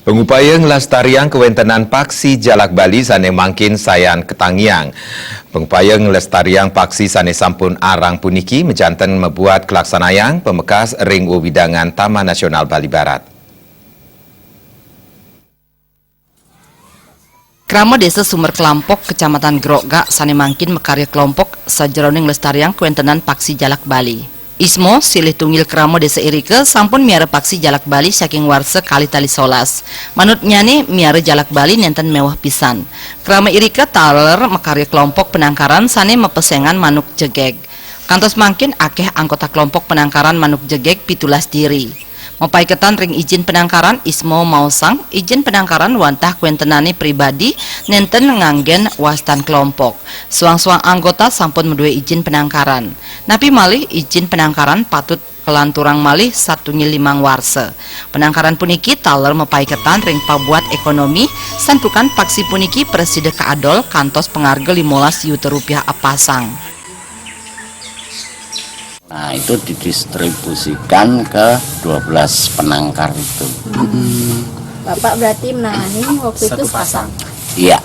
Pengupaya ngelestarian kewentenan paksi jalak Bali sane mangkin sayan ketangiang. Pengupaya ngelestarian paksi sane sampun arang puniki mejanten membuat kelaksanayang pemekas ring widangan Taman Nasional Bali Barat. Krama Desa Sumber Kelampok, Kecamatan Grogak, sane mangkin mekarya kelompok sajeroning lestarian kewentenan paksi jalak Bali. Ismo silih tunggil krama Desa Irike sampun miara paksi jalak Bali saking warse kali tali solas. Manut nyane miara jalak Bali nenten mewah pisan. Krama Irike taler mekarya kelompok penangkaran sane mepesengan manuk jegeg. Kantos mangkin akeh anggota kelompok penangkaran manuk jegeg pitulas diri. Mepaiketan ring izin penangkaran Ismo Mausang, izin penangkaran wantah kuentenane pribadi nenten nganggen wastan kelompok. Suang-suang anggota sampun medue izin penangkaran. Napi malih izin penangkaran patut kelanturang malih 1,5 warse. Penangkaran puniki taler mepaiketan ring pabuat ekonomi santukan paksi puniki preside kaadol kantos pengarga 15 juta rupiah apasang. Nah, itu didistribusikan ke 12 penangkar itu. Bapak berarti menangani waktu itu sepasang. Iya.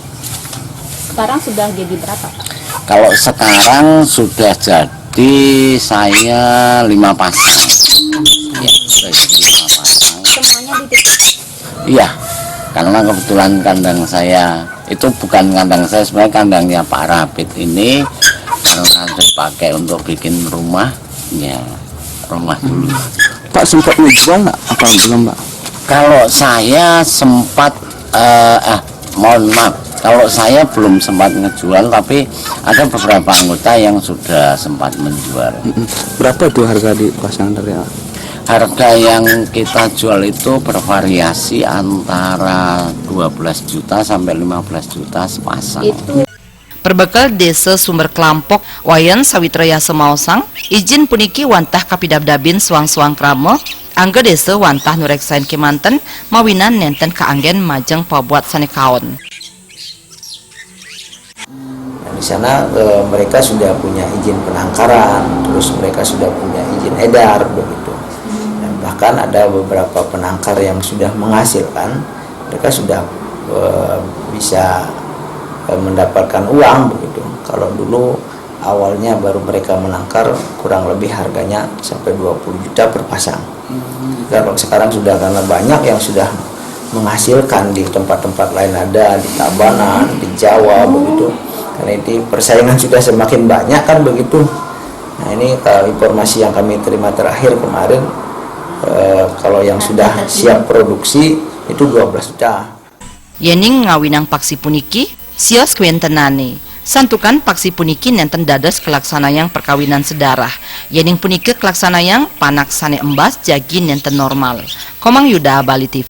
Sekarang sudah jadi berapa, Pak? Kalau sekarang sudah jadi saya 5 pasang. Ya, sudah jadi 5 pasang. Semuanya dititip. Iya, karena kebetulan kandang saya itu bukan kandang saya, sebenarnya kandangnya Pak Rapid ini karena dipakai untuk bikin rumah. Ya, rumah dulu. Pak sempat menjual nggak? Apa belum, Pak? Kalau saya sempat, mohon maaf, kalau saya belum sempat ngejual, tapi ada beberapa anggota yang sudah sempat menjual. Berapa itu harga di pasangan dari Harga yang kita jual itu bervariasi antara 12 juta sampai 15 juta sepasang. Itu Perbekal Desa Sumber Kelampok, Wayan Sawitraya Semausang, izin puniki wantah kapidabdabin suang-suang krama, angga desa wantah nureksain kemanten, mawinan nenten kaanggen majeng pabuat sanekaon. Di sana mereka sudah punya izin penangkaran, terus mereka sudah punya izin edar begitu. Dan bahkan ada beberapa penangkar yang sudah menghasilkan, mereka sudah bisa mendapatkan uang begitu. Kalau dulu awalnya baru mereka menangkar kurang lebih harganya sampai 20 juta per pasang. Kalau sekarang sudah karena banyak yang sudah menghasilkan di tempat-tempat lain, ada di Tabanan, di Jawa begitu. Karena itu persaingan sudah semakin banyak kan begitu. Nah, ini informasi yang kami terima terakhir kemarin, kalau yang sudah siap produksi itu 12 juta. Yening ngawinang paksi puniki sios kuentenane. Santukan paksi puniki nenten dados kelaksanayang perkawinan sedarah. Yening puniki kelaksanayang panak sane embas jagi nenten normal. Komang Yuda, Bali TV.